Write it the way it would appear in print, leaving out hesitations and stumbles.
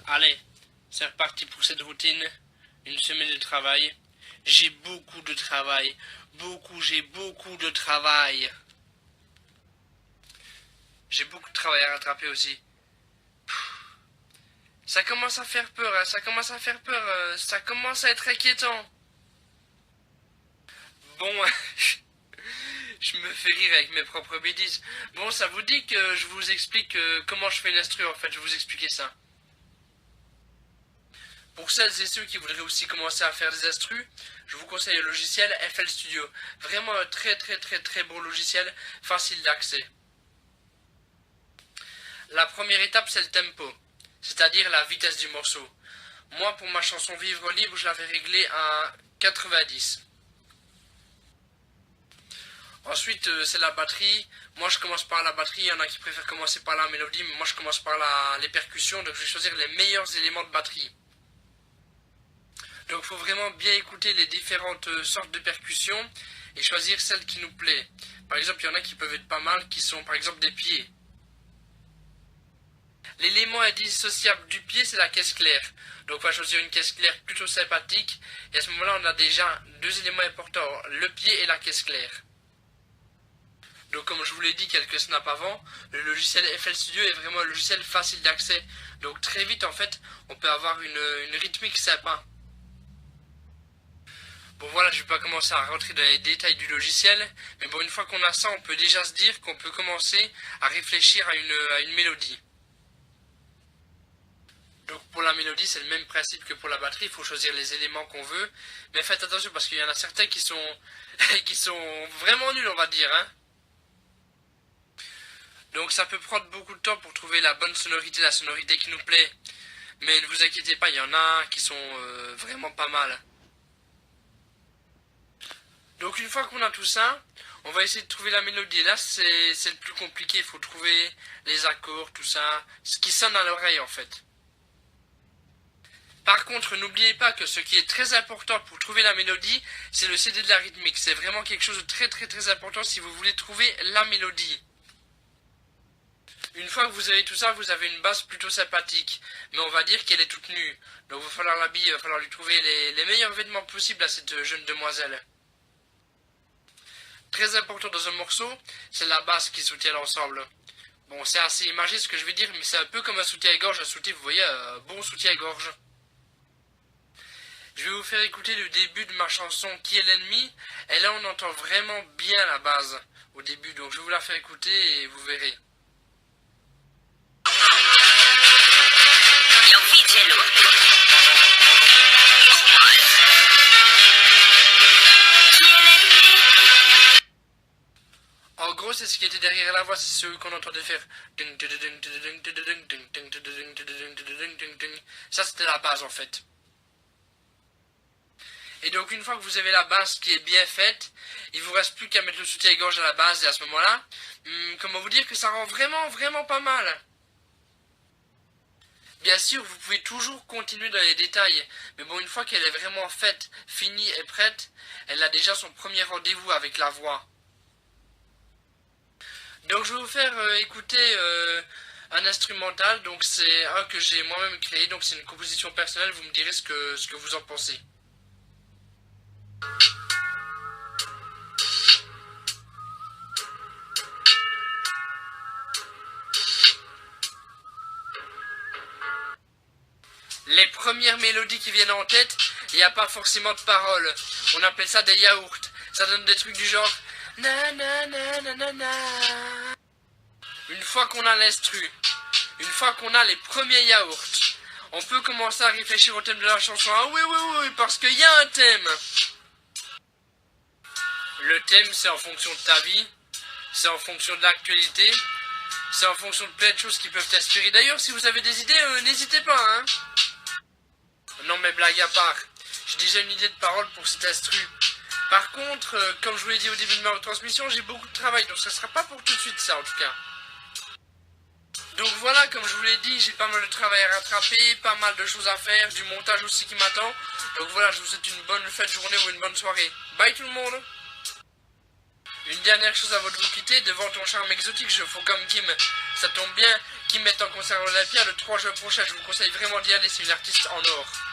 Allez, c'est reparti pour cette routine. Une semaine de travail. J'ai beaucoup de travail. J'ai beaucoup de travail. J'ai beaucoup de travail à rattraper aussi. Ça commence à faire peur, hein, ça commence à faire peur, ça commence à être inquiétant. Bon, je me fais rire avec mes propres bêtises. Bon, ça vous dit que je vous explique comment je fais une instru en fait, je vais vous expliquer ça. Pour celles et ceux qui voudraient aussi commencer à faire des instrus, je vous conseille le logiciel FL Studio. Vraiment un très bon logiciel, facile d'accès. La première étape c'est le tempo, c'est-à-dire la vitesse du morceau. Moi pour ma chanson Vivre Libre, je l'avais réglé à 90. Ensuite c'est la batterie. Moi je commence par la batterie, il y en a qui préfèrent commencer par la mélodie, mais moi je commence par les percussions, donc je vais choisir les meilleurs éléments de batterie. Donc il faut vraiment bien écouter les différentes sortes de percussions et choisir celle qui nous plaît. Par exemple, il y en a qui peuvent être pas mal, qui sont par exemple des pieds. L'élément indissociable du pied, c'est la caisse claire. Donc on va choisir une caisse claire plutôt sympathique. Et à ce moment-là, on a déjà deux éléments importants, le pied et la caisse claire. Donc comme je vous l'ai dit quelques snaps avant, le logiciel FL Studio est vraiment un logiciel facile d'accès. Donc très vite en fait, on peut avoir une rythmique sympa. Bon voilà, je ne vais pas commencer à rentrer dans les détails du logiciel, mais bon, une fois qu'on a ça, on peut déjà se dire qu'on peut commencer à réfléchir à une mélodie. Donc pour la mélodie, c'est le même principe que pour la batterie, il faut choisir les éléments qu'on veut, mais faites attention parce qu'il y en a certains qui sont, qui sont vraiment nuls, on va dire. Hein. Donc ça peut prendre beaucoup de temps pour trouver la bonne sonorité, la sonorité qui nous plaît, mais ne vous inquiétez pas, il y en a qui sont vraiment pas mal. Donc une fois qu'on a tout ça, on va essayer de trouver la mélodie. Là, c'est le plus compliqué. Il faut trouver les accords, tout ça. Ce qui sonne à l'oreille, en fait. Par contre, n'oubliez pas que ce qui est très important pour trouver la mélodie, c'est le CD de la rythmique. C'est vraiment quelque chose de très important si vous voulez trouver la mélodie. Une fois que vous avez tout ça, vous avez une base plutôt sympathique. Mais on va dire qu'elle est toute nue. Donc il va falloir l'habiller, il va falloir lui trouver les meilleurs vêtements possibles à cette jeune demoiselle. Très important dans un morceau, c'est la basse qui soutient l'ensemble. Bon, c'est assez imagé ce que je vais dire, mais c'est un peu comme un soutien-gorge. Un soutien, vous voyez, un bon soutien-gorge. Je vais vous faire écouter le début de ma chanson Qui est l'ennemi. Et là, on entend vraiment bien la base au début. Donc, je vais vous la faire écouter et vous verrez. En gros, c'est ce qui était derrière la voix, c'est ce qu'on entendait faire. Ça, c'était la base en fait. Et donc, une fois que vous avez la base qui est bien faite, il vous reste plus qu'à mettre le soutien-gorge à la base. Et à ce moment-là, comment vous dire que ça rend vraiment pas mal. Bien sûr, vous pouvez toujours continuer dans les détails, mais bon, une fois qu'elle est vraiment faite, finie et prête, elle a déjà son premier rendez-vous avec la voix. Donc je vais vous faire écouter un instrumental, donc c'est un que j'ai moi-même créé, donc c'est une composition personnelle, vous me direz ce que vous en pensez. Les premières mélodies qui viennent en tête, il n'y a pas forcément de paroles. On appelle ça des yaourts. Ça donne des trucs du genre na na na na na na. Une fois qu'on a l'instru, une fois qu'on a les premiers yaourts, on peut commencer à réfléchir au thème de la chanson. Ah oui, parce qu'il y a un thème. Le thème, c'est en fonction de ta vie, c'est en fonction de l'actualité, c'est en fonction de plein de choses qui peuvent t'inspirer. D'ailleurs, si vous avez des idées, n'hésitez pas, hein. Non mais blague à part, j'ai déjà une idée de parole pour cet instru. Par contre, comme je vous l'ai dit au début de ma retransmission, j'ai beaucoup de travail, donc ça sera pas pour tout de suite ça en tout cas. Donc voilà, comme je vous l'ai dit, j'ai pas mal de travail à rattraper, pas mal de choses à faire, du montage aussi qui m'attend. Donc voilà, je vous souhaite une bonne fête de journée ou une bonne soirée. Bye tout le monde. Une dernière chose avant de vous quitter, devant ton charme exotique, je fais comme Kim. Ça tombe bien, qui me mettent en concert à l'Olympia le 3 juin prochain. Je vous conseille vraiment d'y aller, c'est une artiste en or.